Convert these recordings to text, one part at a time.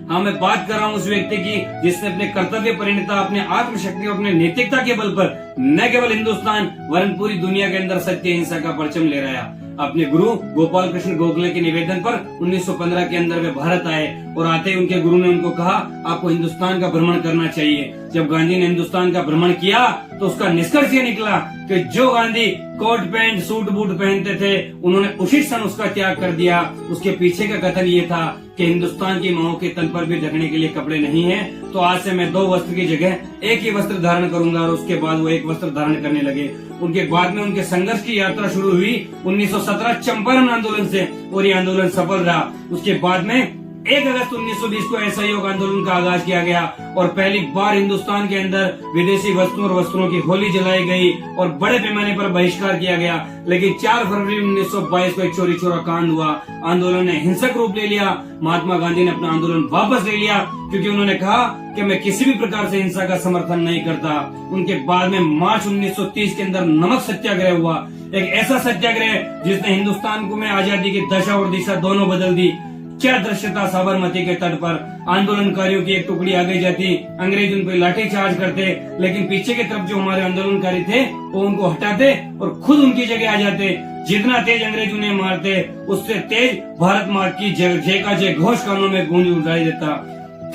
हाँ, मैं बात कर रहा हूँ उस व्यक्ति की जिसने अपने कर्तव्य परिणता, अपने आत्मशक्ति, अपने नैतिकता के बल पर न केवल हिंदुस्तान वरन पूरी दुनिया के अंदर सत्य अहिंसा का परचम ले रहा। अपने गुरु गोपाल कृष्ण गोखले के निवेदन पर 1915 के अंदर वे भारत आए और आते ही उनके गुरु ने उनको कहा, आपको हिंदुस्तान का भ्रमण करना चाहिए। जब गांधी ने हिंदुस्तान का भ्रमण किया तो उसका निष्कर्ष ये निकला कि जो Gandhi coat pant suit boot पहनते थे उन्होंने उसी क्षण उसका त्याग कर दिया। उसके पीछे का कथन ये था कि हिंदुस्तान की माओं के तन पर भी ढकने के लिए कपड़े नहीं है, तो आज से मैं 2 वस्त्र की जगह एक ही वस्त्र धारण करूंगा। और उसके बाद वो एक वस्त्र धारण करने लगे। उनके बाद में उनके संघर्ष की यात्रा शुरू हुई 1917 चंपारण आंदोलन से और ये आंदोलन सफल रहा। उसके बाद में 1 अगस्त 1920 को असहयोग आंदोलन का आगाज किया गया और पहली बार हिंदुस्तान के अंदर विदेशी वस्तुओं और वस्त्रों की होली जलाई गई और बड़े पैमाने पर बहिष्कार किया गया। लेकिन 4 फरवरी 1922 को एक चोरी चोरा कांड हुआ। आंदोलन ने हिंसक रूप ले लिया। महात्मा गांधी ने अपना आंदोलन वापस ले लिया क्योंकि उन्होंने कहा कि मैं किसी भी प्रकार से हिंसा का समर्थन नहीं करता। उनके बाद में मार्च 1930 के अंदर नमक सत्याग्रह हुआ, एक ऐसा सत्याग्रह जिसने हिंदुस्तान को में आजादी की दशा और दिशा दोनों बदल दी। क्या दृश्य था साबरमती के तट पर। आंदोलनकारियों की एक टुकड़ी आगे जाती, अंग्रेज उन पर लाठीचार्ज करते, लेकिन पीछे की तरफ जो हमारे आंदोलनकारी थे वो उनको हटाते और खुद उनकी जगह आ जाते। जितना तेज अंग्रेज उन्हें मारते उससे तेज भारत माँ की जय का जय घोष कानों में गूंज उठाई देता।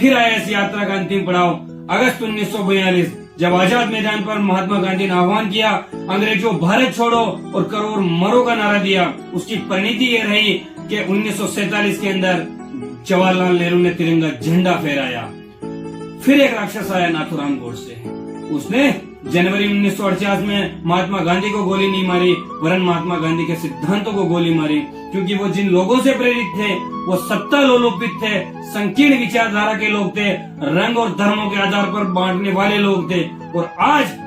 फिर आया इस यात्रा का अंतिम पड़ाव अगस्त 1942, जब आजाद मैदान पर महात्मा गांधी ने आह्वान किया, अंग्रेजों भारत छोड़ो और करो और मरो का नारा दिया। उसकी परिणति ये रही कि 1947 के अंदर जवाहरलाल नेहरू ने तिरंगा झंडा फहराया। फिर एक राक्षस आया नाथूराम गोडसे। उसने जनवरी 1948 में महात्मा गांधी को गोली नहीं मारी वरन महात्मा गांधी के सिद्धांतों को गोली मारी, क्योंकि वो जिन लोगों से प्रेरित थे वो सत्ता लोलुपित थे, संकीर्ण विचारधारा के लोग थे, रंग और धर्मों के आधार पर बांटने वाले लोग थे। और आज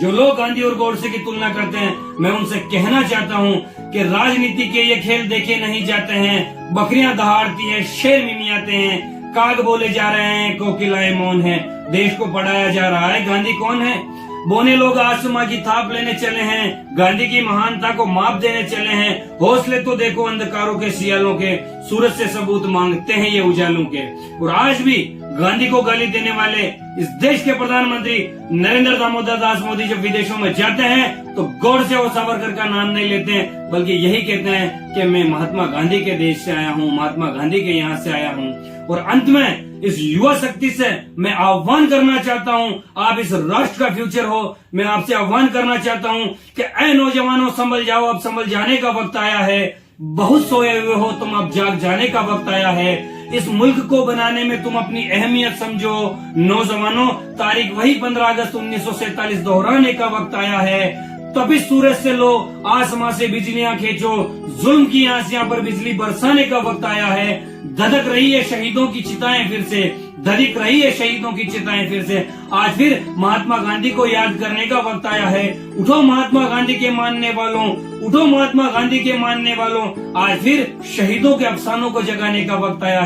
जो लोग गांधी और गोडसे की तुलना करते हैं, मैं उनसे कहना चाहता हूँ कि राजनीति के ये खेल देखे नहीं जाते हैं। बकरियां दहाड़ती है, शेर मिमियाते हैं, काग बोले जा रहे हैं, कोकिलाएं मौन है, देश को पढ़ाया जा रहा है गांधी कौन है। बोने लोग आसमां की थाप लेने चले हैं, गांधी की महानता को माप देने चले हैं। हौसले तो देखो अंधकारों के सियालों के, सूरज से सबूत मांगते हैं ये उजालों के। और आज भी गांधी को गाली देने वाले इस देश के प्रधानमंत्री नरेंद्र दामोदर दास मोदी जब विदेशों में जाते हैं तो गोडसे और सावरकर का नाम नहीं लेते हैं, बल्कि यही कहते हैं कि मैं महात्मा गांधी के देश से आया हूँ, महात्मा गांधी के यहाँ से आया हूँ। और अंत में इस युवा शक्ति से मैं आह्वान करना चाहता हूँ, आप इस राष्ट्र का फ्यूचर हो, मैं आपसे आह्वान करना चाहता हूँ कि ऐ नौजवानों संभल जाओ, अब संभल जाने का वक्त आया है। बहुत सोए हुए हो तुम, अब जाग जाने का वक्त आया है। इस मुल्क को बनाने में तुम अपनी अहमियत समझो। नौजवानों, तारीख वही 15 अगस्त 1947 दोहराने का वक्त आया है। तभी सूरज से लो, आसमां से बिजलियां खींचो, जुल्म की आंसियां पर बिजली बरसाने का वक्त आया है। धधक रही है शहीदों की चिताएं फिर से, धधक रही है शहीदों की चिताएं फिर से। आज फिर महात्मा गांधी को याद करने का वक्त आया है। उठो महात्मा गांधी के मानने वालों, उठो महात्मा गांधी के मानने वालों, आज फिर शहीदों के अफसानों को जगाने का वक्त आया है।